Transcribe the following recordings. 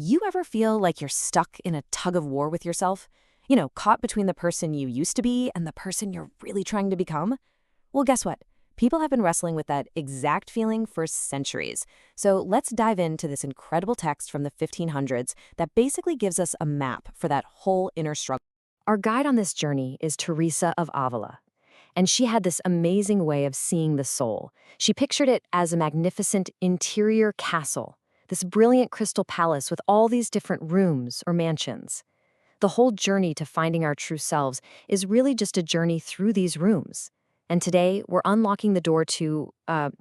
you ever feel like you're stuck in a tug of war with yourself? Caught between the person you used to be and the person you're really trying to become? Well, guess what? People have been wrestling with that exact feeling for centuries. So let's dive into this incredible text from the 1500s that basically gives us a map for that whole inner struggle. Our guide on this journey is Teresa of Avila. And she had this amazing way of seeing the soul. She pictured it as a magnificent interior castle, this brilliant crystal palace with all these different rooms or mansions. The whole journey to finding our true selves is really just a journey through these rooms. And today, we're unlocking the door to, a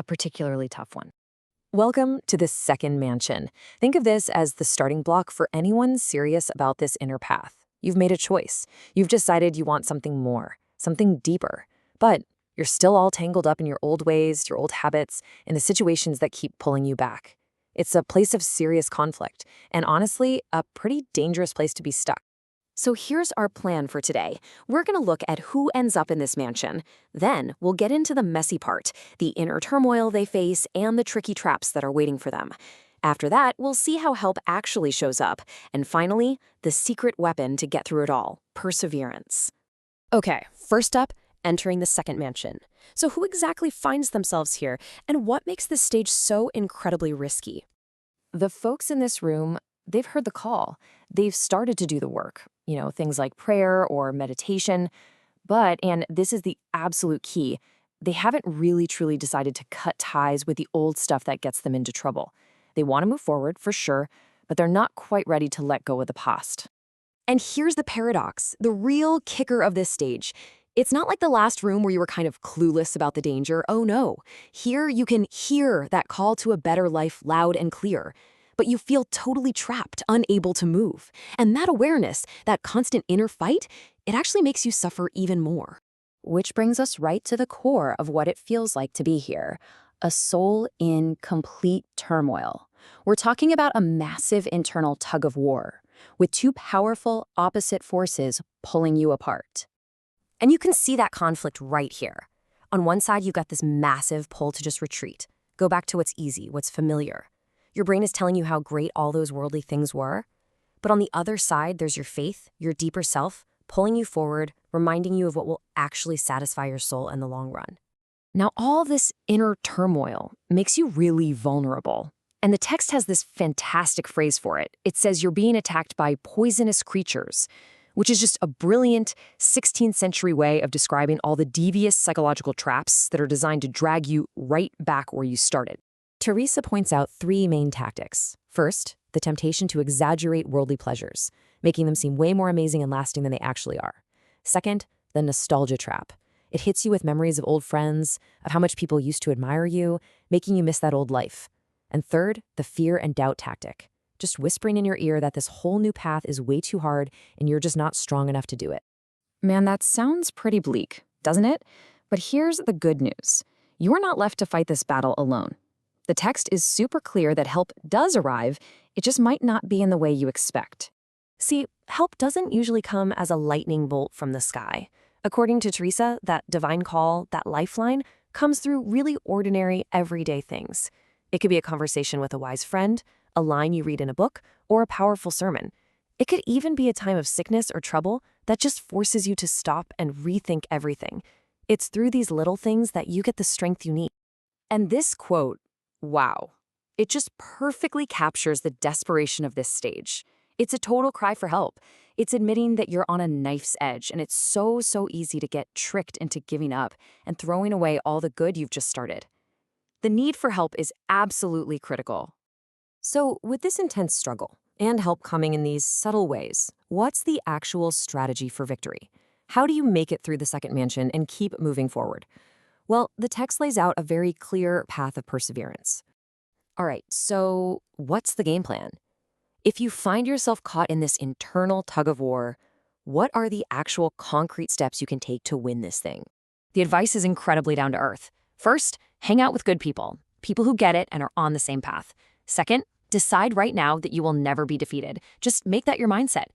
particularly tough one. Welcome to the second mansion. Think of this as the starting block for anyone serious about this inner path. You've made a choice. You've decided you want something more, something deeper. But you're still all tangled up in your old ways, your old habits, and the situations that keep pulling you back. It's a place of serious conflict, and honestly, a pretty dangerous place to be stuck. So here's our plan for today. We're going to look at who ends up in this mansion. Then we'll get into the messy part, the inner turmoil they face, and the tricky traps that are waiting for them. After that, we'll see how help actually shows up. And finally, the secret weapon to get through it all, perseverance. Okay, first up, entering the second mansion. So who exactly finds themselves here, and what makes this stage so incredibly risky? The folks in this room, they've heard the call. They've started to do the work, things like prayer or meditation. But, and this is the absolute key, they haven't really truly decided to cut ties with the old stuff that gets them into trouble. They want to move forward, for sure, but they're not quite ready to let go of the past. And here's the paradox, the real kicker of this stage. It's not like the last room where you were kind of clueless about the danger. Oh no. Here you can hear that call to a better life loud and clear. But you feel totally trapped, unable to move. And that awareness, that constant inner fight, it actually makes you suffer even more. Which brings us right to the core of what it feels like to be here. A soul in complete turmoil. We're talking about a massive internal tug of war, with two powerful opposite forces pulling you apart. And you can see that conflict right here. On one side, you've got this massive pull to just retreat. Go back to what's easy, what's familiar. Your brain is telling you how great all those worldly things were. But on the other side, there's your faith, your deeper self, pulling you forward, reminding you of what will actually satisfy your soul in the long run. Now, all this inner turmoil makes you really vulnerable. And the text has this fantastic phrase for it. It says you're being attacked by poisonous creatures, which is just a brilliant 16th century way of describing all the devious psychological traps that are designed to drag you right back where you started. Teresa points out three main tactics. First, the temptation to exaggerate worldly pleasures, making them seem way more amazing and lasting than they actually are. Second, the nostalgia trap. It hits you with memories of old friends, of how much people used to admire you, making you miss that old life. And third, the fear and doubt tactic. Just whispering in your ear that this whole new path is way too hard and you're just not strong enough to do it. Man, that sounds pretty bleak, doesn't it? But here's the good news. You're not left to fight this battle alone. The text is super clear that help does arrive, it just might not be in the way you expect. See, help doesn't usually come as a lightning bolt from the sky. According to Teresa, that divine call, that lifeline, comes through really ordinary, everyday things. It could be a conversation with a wise friend, a line you read in a book, or a powerful sermon. It could even be a time of sickness or trouble that just forces you to stop and rethink everything. It's through these little things that you get the strength you need. And this quote, wow, it just perfectly captures the desperation of this stage. It's a total cry for help. It's admitting that you're on a knife's edge, and it's so easy to get tricked into giving up and throwing away all the good you've just started. The need for help is absolutely critical. So, with this intense struggle and help coming in these subtle ways, what's the actual strategy for victory? How do you make it through the second mansion and keep moving forward? Well, the text lays out a very clear path of perseverance. All right, so what's the game plan? If you find yourself caught in this internal tug of war, what are the actual concrete steps you can take to win this thing? The advice is incredibly down to earth. First, hang out with good people who get it and are on the same path. Second, decide right now that you will never be defeated. Just make that your mindset.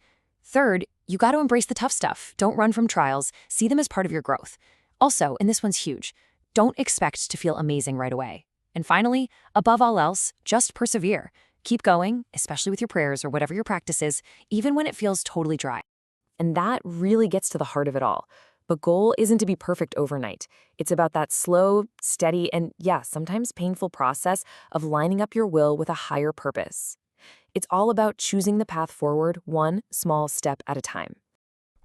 Third, you got to embrace the tough stuff. Don't run from trials. See them as part of your growth. Also, and this one's huge, don't expect to feel amazing right away. And finally, above all else, just persevere. Keep going, especially with your prayers or whatever your practice is, even when it feels totally dry. And that really gets to the heart of it all. The goal isn't to be perfect overnight. It's about that slow, steady, and yeah, sometimes painful process of lining up your will with a higher purpose. It's all about choosing the path forward one small step at a time.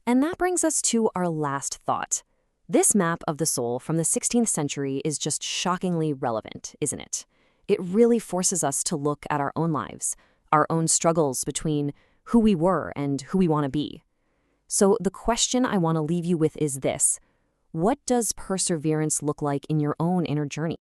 And that brings us to our last thought. This map of the soul from the 16th century is just shockingly relevant, isn't it? It really forces us to look at our own lives, our own struggles between who we were and who we want to be. So the question I want to leave you with is this: what does perseverance look like in your own inner journey?